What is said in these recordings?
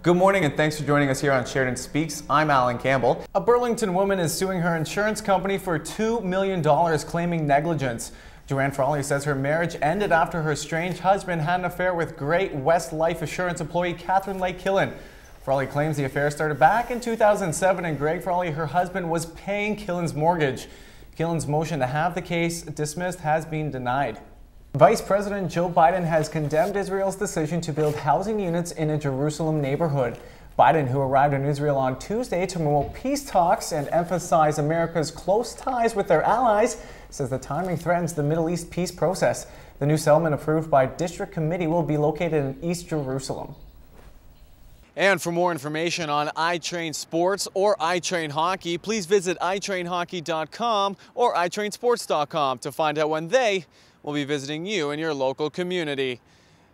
Good morning and thanks for joining us here on Sheridan Speaks. I'm Alan Campbell. A Burlington woman is suing her insurance company for $2 million claiming negligence. Joanne Frawley says her marriage ended after her estranged husband had an affair with Great West Life Assurance employee Catherine Lake Killen. Frawley claims the affair started back in 2007 and Greg Frawley, her husband, was paying Killen's mortgage. Killen's motion to have the case dismissed has been denied. Vice President Joe Biden has condemned Israel's decision to build housing units in a Jerusalem neighborhood. Biden, who arrived in Israel on Tuesday to promote peace talks and emphasize America's close ties with their allies, says the timing threatens the Middle East peace process. The new settlement approved by District Committee will be located in East Jerusalem. And for more information on iTrain Sports or iTrain Hockey, please visit iTrainHockey.com or iTrainSports.com to find out when they will be visiting you in your local community.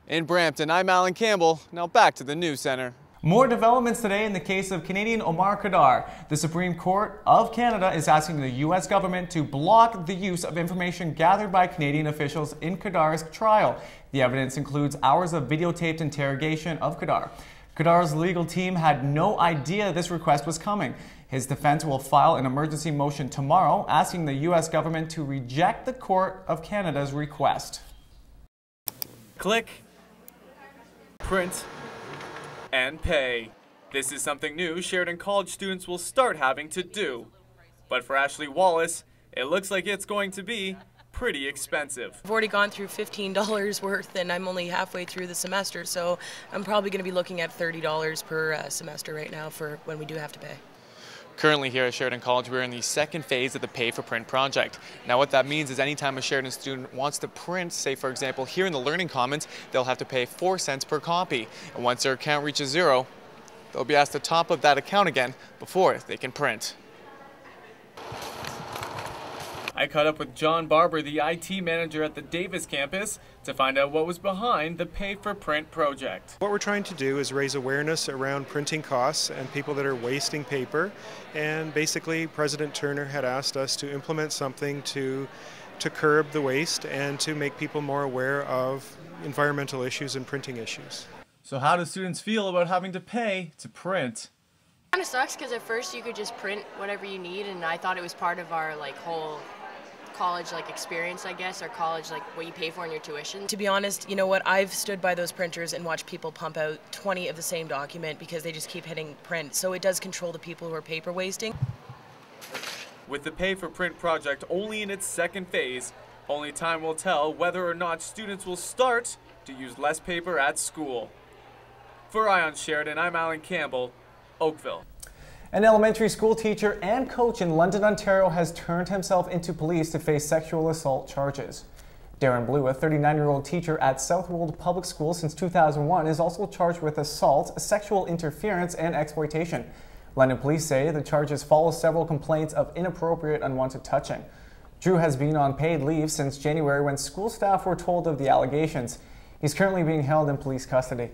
In Brampton, I'm Alan Campbell. Now back to the News Center. More developments today in the case of Canadian Omar Khadr. The Supreme Court of Canada is asking the U.S. government to block the use of information gathered by Canadian officials in Khadr's trial. The evidence includes hours of videotaped interrogation of Khadr. Khadr's legal team had no idea this request was coming. His defense will file an emergency motion tomorrow asking the U.S. government to reject the Court of Canada's request. Click, print, and pay. This is something new Sheridan College students will start having to do. But for Ashley Wallace, it looks like it's going to be pretty expensive. I've already gone through $15 worth and I'm only halfway through the semester, so I'm probably going to be looking at $30 per semester right now for when we do have to pay. Currently here at Sheridan College, we're in the second phase of the Pay for Print project. Now what that means is anytime a Sheridan student wants to print, say for example here in the Learning Commons, they'll have to pay 4 cents per copy. And once their account reaches zero, they'll be asked to top up that account again before they can print. I caught up with John Barber, the IT manager at the Davis campus, to find out what was behind the Pay for Print project. What we're trying to do is raise awareness around printing costs and people that are wasting paper. And basically, President Turner had asked us to implement something to curb the waste and to make people more aware of environmental issues and printing issues. So how do students feel about having to pay to print? It kind of sucks because at first you could just print whatever you need, and I thought it was part of our whole college experience, I guess, or college what you pay for in your tuition. To be honest, you know what, I've stood by those printers and watched people pump out 20 of the same document because they just keep hitting print, so it does control the people who are paper wasting. With the Pay for Print project only in its second phase, only time will tell whether or not students will start to use less paper at school. For Eye on Sheridan, I'm Alan Campbell, Oakville. An elementary school teacher and coach in London, Ontario has turned himself into police to face sexual assault charges. Darren Blue, a 39-year-old teacher at Southwold Public School since 2001, is also charged with assault, sexual interference, and exploitation. London police say the charges follow several complaints of inappropriate, unwanted touching. Drew has been on paid leave since January when school staff were told of the allegations. He's currently being held in police custody.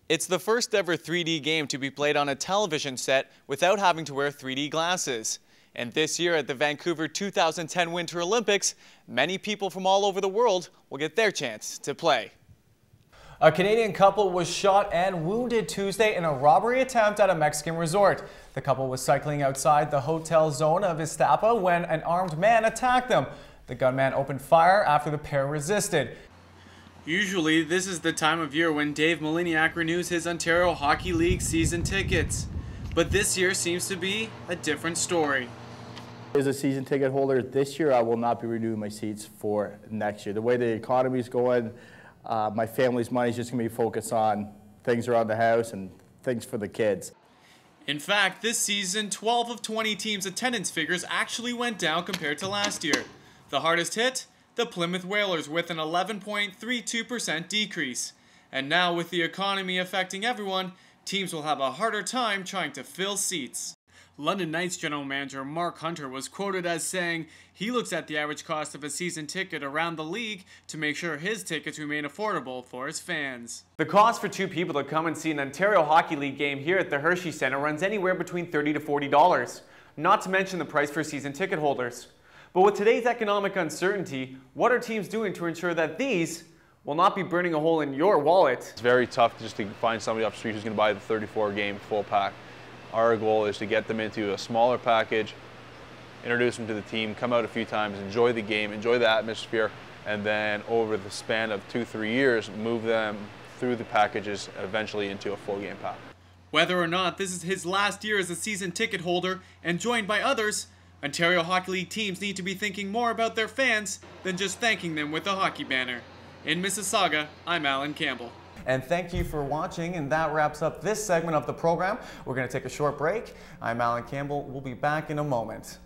It's the first ever 3D game to be played on a television set without having to wear 3D glasses. And this year at the Vancouver 2010 Winter Olympics, many people from all over the world will get their chance to play. A Canadian couple was shot and wounded Tuesday in a robbery attempt at a Mexican resort. The couple was cycling outside the hotel zone of Iztapa when an armed man attacked them. The gunman opened fire after the pair resisted. Usually, this is the time of year when Dave Maliniak renews his Ontario Hockey League season tickets. But this year seems to be a different story. As a season ticket holder, this year I will not be renewing my seats for next year. The way the economy is going, my family's money is just going to be focused on things around the house and things for the kids. In fact, this season, 12 of 20 teams' attendance figures actually went down compared to last year. The hardest hit? The Plymouth Whalers with an 11.32% decrease. And now with the economy affecting everyone, teams will have a harder time trying to fill seats. London Knights general manager Mark Hunter was quoted as saying he looks at the average cost of a season ticket around the league to make sure his tickets remain affordable for his fans. The cost for two people to come and see an Ontario Hockey League game here at the Hershey Centre runs anywhere between $30 to $40, not to mention the price for season ticket holders. But with today's economic uncertainty, what are teams doing to ensure that these will not be burning a hole in your wallet. It's very tough just to find somebody off the street who's going to buy the 34 game full pack. Our goal is to get them into a smaller package, introduce them to the team, come out a few times, enjoy the game, enjoy the atmosphere, and then over the span of 2-3 years, move them through the packages eventually into a full game pack. Whether or not this is his last year as a season ticket holder and joined by others, Ontario Hockey League teams need to be thinking more about their fans than just thanking them with a hockey banner. In Mississauga, I'm Alan Campbell. And thank you for watching, and that wraps up this segment of the program. We're going to take a short break. I'm Alan Campbell. We'll be back in a moment.